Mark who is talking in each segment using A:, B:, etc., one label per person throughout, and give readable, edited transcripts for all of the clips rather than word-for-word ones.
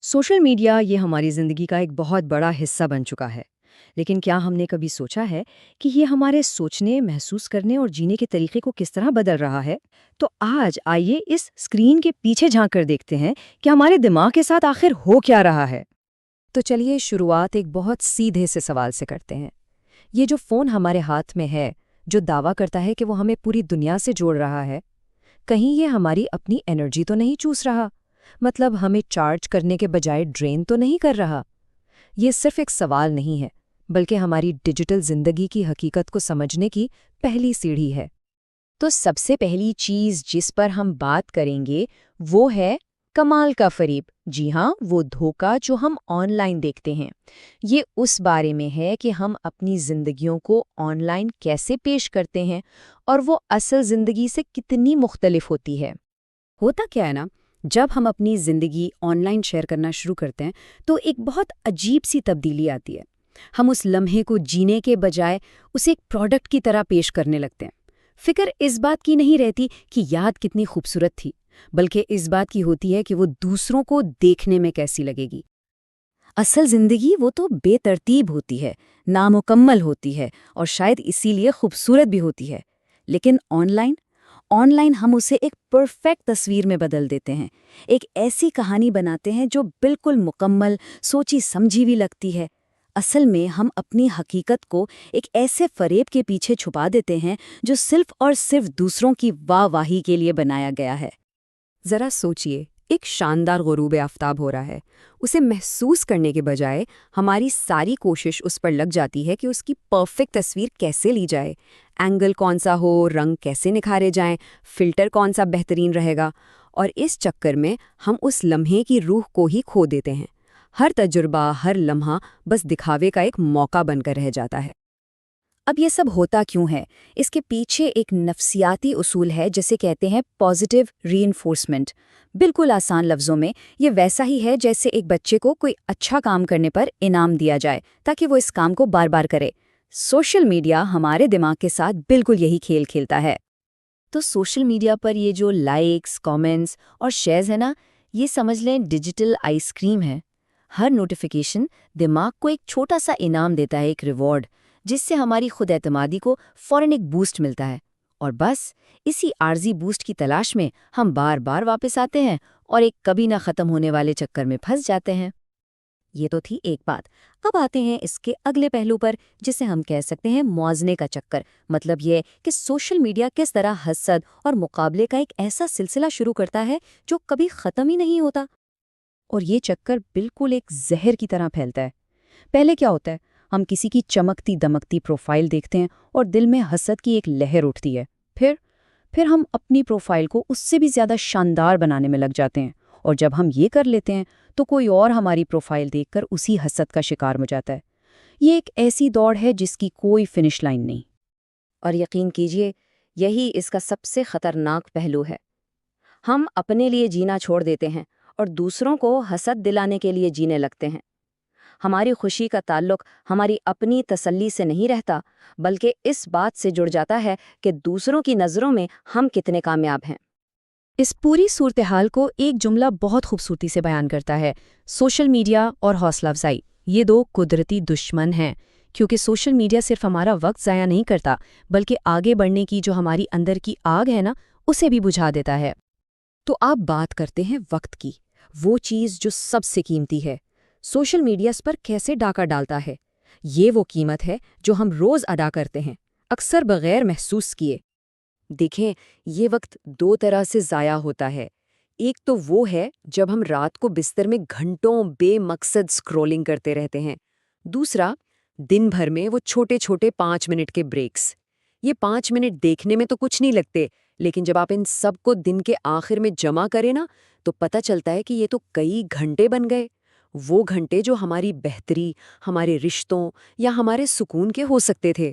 A: Social media یہ ہماری زندگی کا ایک بہت بڑا حصہ بن چکا ہے، لیکن کیا ہم نے کبھی سوچا ہے کہ یہ ہمارے سوچنے، محسوس کرنے اور جینے کے طریقے کو کس طرح بدل رہا ہے؟ تو آج آئیے اس اسکرین کے پیچھے جھانک کر دیکھتے ہیں کہ ہمارے دماغ کے ساتھ آخر ہو کیا رہا ہے۔
B: تو چلیے شروعات ایک بہت سیدھے سے سوال سے کرتے ہیں۔ یہ جو فون ہمارے ہاتھ میں ہے، جو دعویٰ کرتا ہے کہ وہ ہمیں پوری دنیا سے جوڑ رہا ہے، کہیں یہ ہماری اپنی انرجی تو نہیں چوس رہا؟ مطلب ہمیں چارج کرنے کے بجائے ڈرین تو نہیں کر رہا؟ یہ صرف ایک سوال نہیں ہے، بلکہ ہماری ڈیجیٹل زندگی کی حقیقت کو سمجھنے کی پہلی سیڑھی ہے۔ تو سب سے پہلی چیز جس پر ہم بات کریں گے وہ ہے کمال کا فریب۔ جی ہاں، وہ دھوکہ جو ہم آن لائن دیکھتے ہیں۔ یہ اس بارے میں ہے کہ ہم اپنی زندگیوں کو آن لائن کیسے پیش کرتے ہیں اور وہ اصل زندگی سے کتنی مختلف ہوتی ہے۔
C: ہوتا کیا ہے نا، جب ہم اپنی زندگی آن لائن شیئر کرنا شروع کرتے ہیں تو ایک بہت عجیب سی تبدیلی آتی ہے۔ ہم اس لمحے کو جینے کے بجائے اسے ایک پروڈکٹ کی طرح پیش کرنے لگتے ہیں۔ فکر اس بات کی نہیں رہتی کہ یاد کتنی خوبصورت تھی، بلکہ اس بات کی ہوتی ہے کہ وہ دوسروں کو دیکھنے میں کیسی لگے گی۔ اصل زندگی وہ تو بے ترتیب ہوتی ہے، نامکمل ہوتی ہے اور شاید اسی لیے خوبصورت بھی ہوتی ہے۔ لیکن آن لائن ہم اسے ایک پرفیکٹ تصویر میں بدل دیتے ہیں، ایک ایسی کہانی بناتے ہیں جو بالکل مکمل، سوچی سمجھی بھی لگتی ہے۔ اصل میں ہم اپنی حقیقت کو ایک ایسے فریب کے پیچھے چھپا دیتے ہیں جو صرف اور صرف دوسروں کی واہ واہی کے لیے بنایا گیا ہے۔
B: ذرا سوچئے، ایک شاندار غروب آفتاب ہو رہا ہے، اسے محسوس کرنے کے بجائے ہماری ساری کوشش اس پر لگ جاتی ہے کہ اس کی پرفیکٹ تصویر کیسے لی جائے، اینگل کون سا ہو، رنگ کیسے نکھارے جائیں، فلٹر کون سا بہترین رہے گا، اور اس چکر میں ہم اس لمحے کی روح کو ہی کھو دیتے ہیں۔ ہر تجربہ، ہر لمحہ بس دکھاوے کا ایک موقع بن کر رہ جاتا ہے۔
C: اب یہ سب ہوتا کیوں ہے؟ اس کے پیچھے ایک نفسیاتی اصول ہے جسے کہتے ہیں پازیٹیو ری انفورسمنٹ۔ بالکل آسان لفظوں میں یہ ویسا ہی ہے جیسے ایک بچے کو کوئی اچھا کام کرنے پر انعام دیا جائے تاکہ وہ اس کام کو بار بار کرے۔ سوشل میڈیا ہمارے دماغ کے ساتھ بالکل یہی کھیل کھیلتا ہے۔ تو سوشل میڈیا پر یہ جو لائکس، کامنٹس اور شیئرز ہیں نا، یہ سمجھ لیں ڈیجیٹل آئس کریم ہے۔ ہر نوٹیفیکیشن دماغ کو ایک چھوٹا سا انعام دیتا ہے، ایک ریوارڈ، جس سے ہماری خود اعتمادی کو فوراً ایک بوسٹ ملتا ہے، اور بس اسی عارضی بوسٹ کی تلاش میں ہم بار بار واپس آتے ہیں اور ایک کبھی نہ ختم ہونے والے چکر میں پھنس جاتے ہیں۔ یہ تو تھی ایک بات۔ اب آتے ہیں اس کے اگلے پہلو پر، جسے ہم کہہ سکتے ہیں موازنے کا چکر۔ مطلب یہ کہ سوشل میڈیا کس طرح حسد اور مقابلے کا ایک ایسا سلسلہ شروع کرتا ہے جو کبھی ختم ہی نہیں ہوتا، اور یہ چکر بالکل ایک زہر کی طرح پھیلتا ہے۔ پہلے کیا ہوتا ہے، ہم کسی کی چمکتی دمکتی پروفائل دیکھتے ہیں اور دل میں حسد کی ایک لہر اٹھتی ہے۔ پھر ہم اپنی پروفائل کو اس سے بھی زیادہ شاندار بنانے میں لگ جاتے ہیں، اور جب ہم یہ کر لیتے ہیں تو کوئی اور ہماری پروفائل دیکھ کر اسی حسد کا شکار ہو جاتا ہے۔ یہ ایک ایسی دوڑ ہے جس کی کوئی فنش لائن نہیں۔
D: اور یقین کیجئے، یہی اس کا سب سے خطرناک پہلو ہے۔ ہم اپنے لیے جینا چھوڑ دیتے ہیں اور دوسروں کو حسد دلانے کے لیے جینے لگتے ہیں۔ ہماری خوشی کا تعلق ہماری اپنی تسلی سے نہیں رہتا، بلکہ اس بات سے جڑ جاتا ہے کہ دوسروں کی نظروں میں ہم کتنے کامیاب ہیں۔
B: اس پوری صورتحال کو ایک جملہ بہت خوبصورتی سے بیان کرتا ہے: سوشل میڈیا اور حوصلہ افزائی یہ دو قدرتی دشمن ہیں، کیونکہ سوشل میڈیا صرف ہمارا وقت ضائع نہیں کرتا، بلکہ آگے بڑھنے کی جو ہماری اندر کی آگ ہے نا، اسے بھی بجھا دیتا ہے۔
C: تو آپ بات کرتے ہیں وقت کی، وہ چیز جو سب سے قیمتی ہے۔ سوشل میڈیا اس پر کیسے ڈاکہ ڈالتا ہے؟ یہ وہ قیمت ہے جو ہم روز ادا کرتے ہیں، اکثر بغیر محسوس کیے۔ دیکھیں، یہ وقت دو طرح سے ضائع ہوتا ہے۔ ایک تو وہ ہے جب ہم رات کو بستر میں گھنٹوں بے مقصد سکرولنگ کرتے رہتے ہیں۔ دوسرا، دن بھر میں وہ چھوٹے چھوٹے 5 منٹ کے بریکس۔ یہ 5 منٹ دیکھنے میں تو کچھ نہیں لگتے، لیکن جب آپ ان سب کو دن کے آخر میں جمع کریں نا، تو پتہ چلتا ہے کہ یہ تو کئی گھنٹے بن گئے۔ وہ گھنٹے جو ہماری بہتری، ہمارے رشتوں یا ہمارے سکون کے ہو سکتے تھے۔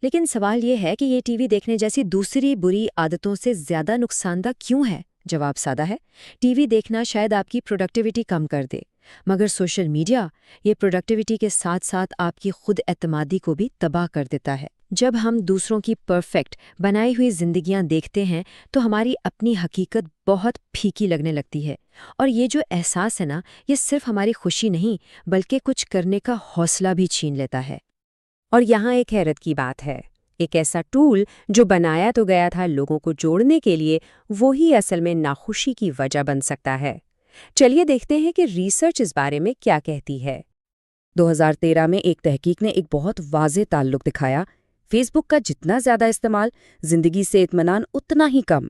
B: لیکن سوال یہ ہے کہ یہ ٹی وی دیکھنے جیسی دوسری بری عادتوں سے زیادہ نقصان دہ کیوں ہے؟ جواب سادہ ہے، ٹی وی دیکھنا شاید آپ کی پروڈکٹیوٹی کم کر دے، مگر سوشل میڈیا یہ پروڈکٹیوٹی کے ساتھ ساتھ آپ کی خود اعتمادی کو بھی تباہ کر دیتا ہے۔ جب ہم دوسروں کی پرفیکٹ بنائی ہوئی زندگیاں دیکھتے ہیں تو ہماری اپنی حقیقت بہت پھیکی لگنے لگتی ہے، اور یہ جو احساس ہے نا، یہ صرف ہماری خوشی نہیں بلکہ کچھ کرنے کا حوصلہ بھی چھین لیتا ہے۔ اور یہاں ایک حیرت کی بات ہے، ایک ایسا ٹول جو بنایا تو گیا تھا لوگوں کو جوڑنے کے لیے، وہی اصل میں ناخوشی کی وجہ بن سکتا ہے۔ چلیے دیکھتے ہیں کہ ریسرچ اس بارے میں کیا کہتی ہے۔
C: 2013 میں ایک تحقیق نے ایک بہت واضح تعلق دکھایا، فیس بک کا جتنا زیادہ استعمال، زندگی سے اطمینان اتنا ہی کم۔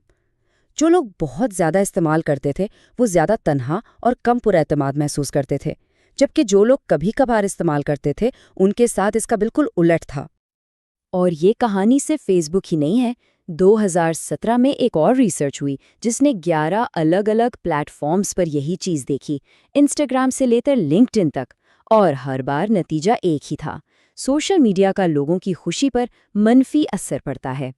C: جو لوگ بہت زیادہ استعمال کرتے تھے وہ زیادہ تنہا اور کم پر اعتماد محسوس کرتے تھے، جبکہ جو لوگ کبھی کبھار استعمال کرتے تھے ان کے ساتھ اس کا بالکل الٹ تھا۔ اور یہ کہانی صرف فیس بک ہی نہیں ہے۔ 2017 میں ایک اور ریسرچ ہوئی جس نے 11 الگ الگ پلیٹ فارمز پر یہی چیز دیکھی، انسٹاگرام سے لے کر لنکڈ ان تک، اور ہر بار نتیجہ ایک ہی تھا: سوشل میڈیا کا لوگوں کی خوشی پر منفی اثر پڑتا ہے۔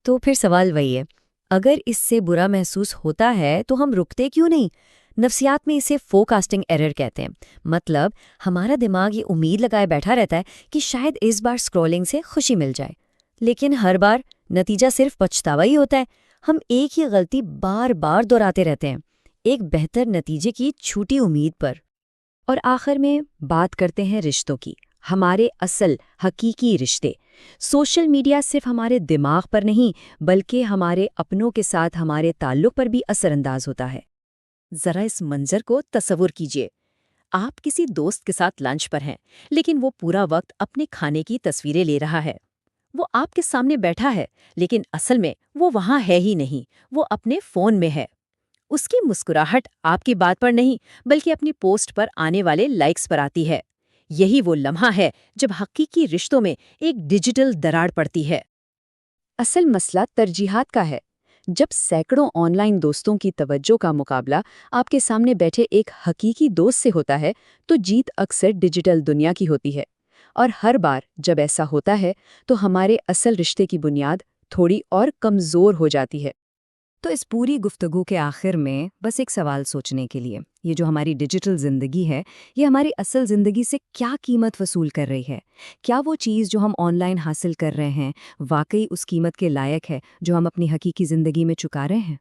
B: تو پھر سوال وہی ہے، اگر اس سے برا محسوس ہوتا ہے تو ہم رکتے کیوں نہیں؟ نفسیات میں اسے فوکاسٹنگ ایرر کہتے ہیں۔ مطلب ہمارا دماغ یہ امید لگائے بیٹھا رہتا ہے کہ شاید اس بار سکرولنگ سے خوشی مل جائے، لیکن ہر بار نتیجہ صرف پچھتاوا ہی ہوتا ہے۔ ہم ایک ہی غلطی بار بار دہراتے رہتے ہیں، ایک بہتر نتیجے کی چھوٹی امید پر۔ اور آخر میں بات کرتے ہیں رشتوں کی، ہمارے اصل حقیقی رشتے۔ سوشل میڈیا صرف ہمارے دماغ پر نہیں بلکہ ہمارے اپنوں کے ساتھ ہمارے تعلق پر بھی اثر انداز ہوتا ہے۔
A: ذرا اس منظر کو تصور کیجئے، آپ کسی دوست کے ساتھ لنچ پر ہیں، لیکن وہ پورا وقت اپنے کھانے کی تصویریں لے رہا ہے۔ وہ آپ کے سامنے بیٹھا ہے، لیکن اصل میں وہ وہاں ہے ہی نہیں، وہ اپنے فون میں ہے۔ اس کی مسکراہٹ آپ کی بات پر نہیں بلکہ اپنی پوسٹ پر آنے والے لائکس پر آتی ہے۔ یہی وہ لمحہ ہے جب حقیقی رشتوں میں ایک ڈیجیٹل دراڑ پڑتی ہے۔
C: اصل مسئلہ ترجیحات کا ہے۔ جب سینکڑوں آن لائن دوستوں کی توجہ کا مقابلہ آپ کے سامنے بیٹھے ایک حقیقی دوست سے ہوتا ہے تو جیت اکثر ڈیجیٹل دنیا کی ہوتی ہے، اور ہر بار جب ایسا ہوتا ہے تو ہمارے اصل رشتے کی بنیاد تھوڑی اور کمزور ہو جاتی ہے۔
B: تو اس پوری گفتگو کے آخر میں بس ایک سوال سوچنے کے لیے، یہ جو ہماری ڈیجیٹل زندگی ہے یہ ہماری اصل زندگی سے کیا قیمت وصول کر رہی ہے؟ کیا وہ چیز جو ہم آن لائن حاصل کر رہے ہیں واقعی اس قیمت کے لائق ہے جو ہم اپنی حقیقی زندگی میں چکا رہے ہیں؟